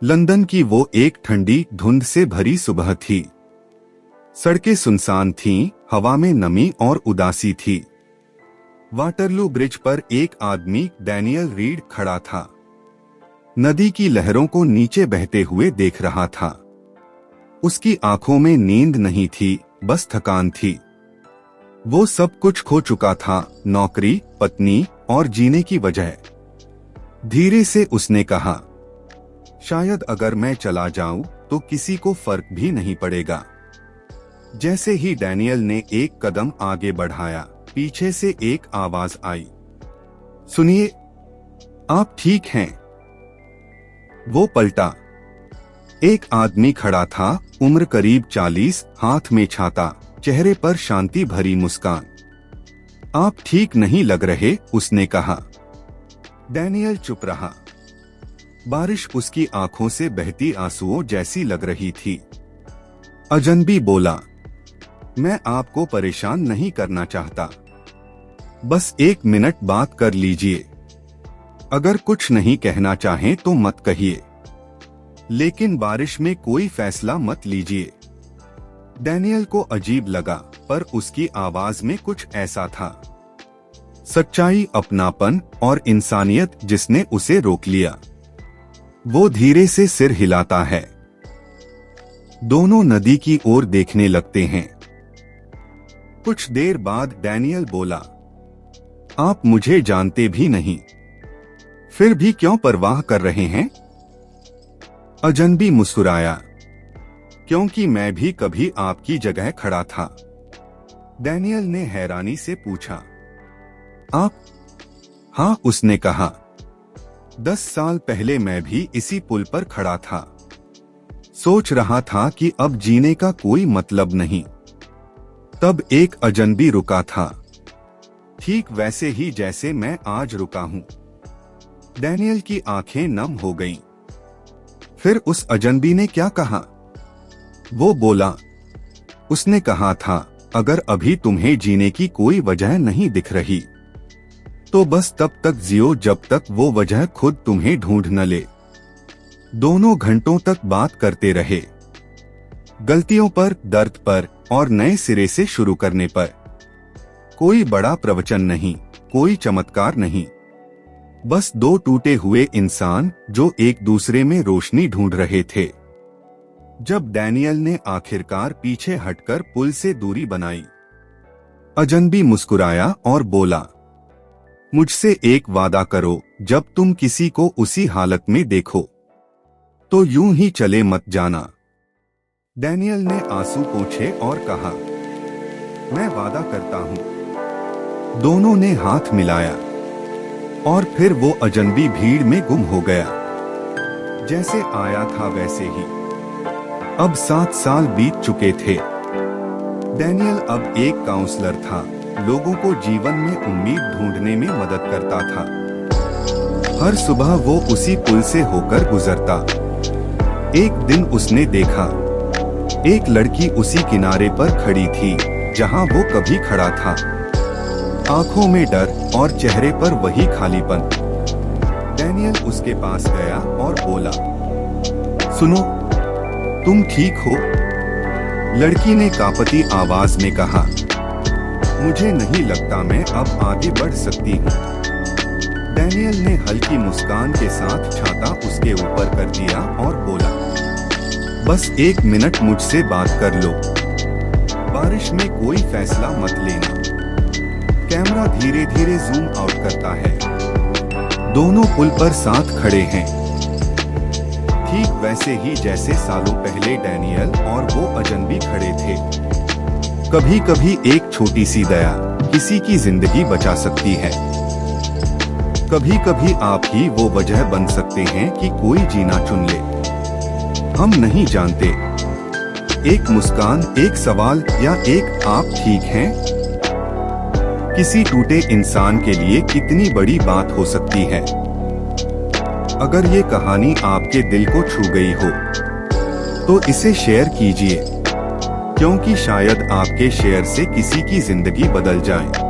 London की वो एक ठंडी धुंध से भरी सुबह थी। सड़कें सुनसान थीं, हवा में नमी और उदासी थी। वाटरलू ब्रिज पर एक आदमी डैनियल रीड खड़ा था। नदी की लहरों को नीचे बहते हुए देख रहा था। उसकी आंखों में नींद नहीं थी, बस थकान थी। वो सब कुछ खो चुका था, नौकरी, पत्नी और जीने की वजह। धीरे से उसने कहा, शायद अगर मैं चला जाऊं तो किसी को फर्क भी नहीं पड़ेगा। जैसे ही डैनियल ने एक कदम आगे बढ़ाया, पीछे से एक आवाज आई, सुनिए, आप ठीक हैं? वो पलटा। एक आदमी खड़ा था, उम्र करीब 40, हाथ में छाता, चेहरे पर शांति भरी मुस्कान। आप ठीक नहीं लग रहे, उसने कहा। डैनियल चुप रहा। बारिश उसकी आंखों से बहती आंसुओं जैसी लग रही थी। अजनबी बोला, मैं आपको परेशान नहीं करना चाहता, बस 1 मिनट बात कर लीजिए। अगर कुछ नहीं कहना चाहें तो मत कहिए, लेकिन बारिश में कोई फैसला मत लीजिए। डैनियल को अजीब लगा, पर उसकी आवाज में कुछ ऐसा था, सच्चाई, अपनापन और इंसानियत, जिसने उसे रोक लिया। वो धीरे से सिर हिलाता है। दोनों नदी की ओर देखने लगते हैं। कुछ देर बाद डैनियल बोला, आप मुझे जानते भी नहीं, फिर भी क्यों परवाह कर रहे हैं? अजनबी मुस्कुराया, क्योंकि मैं भी कभी आपकी जगह खड़ा था। डैनियल ने हैरानी से पूछा, आप? हाँ, उसने कहा, 10 साल पहले मैं भी इसी पुल पर खड़ा था। सोच रहा था कि अब जीने का कोई मतलब नहीं। तब एक अजनबी रुका था, ठीक वैसे ही जैसे मैं आज रुका हूं। डैनियल की आंखें नम हो गईं। फिर उस अजनबी ने क्या कहा? वो बोला, उसने कहा था, अगर अभी तुम्हें जीने की कोई वजह नहीं दिख रही, तो बस तब तक जियो जब तक वो वजह खुद तुम्हें ढूंढ न ले। दोनों घंटों तक बात करते रहे, गलतियों पर, दर्द पर और नए सिरे से शुरू करने पर। कोई बड़ा प्रवचन नहीं, कोई चमत्कार नहीं, बस 2 टूटे हुए इंसान जो एक दूसरे में रोशनी ढूंढ रहे थे। जब डैनियल ने आखिरकार पीछे हटकर पुल से दूरी बनाई, अजनबी मुस्कुराया और बोला, मुझसे एक वादा करो, जब तुम किसी को उसी हालत में देखो तो यूं ही चले मत जाना। डैनियल ने आंसू पोंछे और कहा, मैं वादा करता हूं। दोनों ने हाथ मिलाया और फिर वो अजनबी भीड़ में गुम हो गया। जैसे आया था वैसे ही। अब 7 साल बीत चुके थे। डैनियल अब एक काउंसलर था, लोगों को जीवन में उम्मीद ढूंढने में मदद करता था। हर सुबह वो उसी पुल से होकर गुजरता। एक दिन उसने देखा, एक लड़की उसी किनारे पर खड़ी थी जहां वो कभी खड़ा था। आंखों में डर और चेहरे पर वही खालीपन। डैनियल उसके पास गया और बोला, सुनो, तुम ठीक हो? लड़की ने कांपती आवाज में कहा, मुझे नहीं लगता मैं अब आगे बढ़ सकती हूँ। डैनियल ने हल्की मुस्कान के साथ छाता उसके ऊपर कर दिया और बोला, बस 1 मिनट मुझसे बात कर लो। बारिश में कोई फैसला मत लेना। कैमरा धीरे धीरे जूम आउट करता है। दोनों पुल पर साथ खड़े हैं, ठीक वैसे ही जैसे सालों पहले डैनियल और वो अजनबी खड़े थे। कभी कभी एक छोटी सी दया किसी की जिंदगी बचा सकती है। कभी कभी आप ही वो वजह बन सकते हैं कि कोई जीना चुन ले। हम नहीं जानते, एक मुस्कान, एक सवाल या एक आप ठीक हैं, किसी टूटे इंसान के लिए कितनी बड़ी बात हो सकती है। अगर ये कहानी आपके दिल को छू गई हो तो इसे शेयर कीजिए, क्योंकि शायद आपके शेयर से किसी की जिंदगी बदल जाए।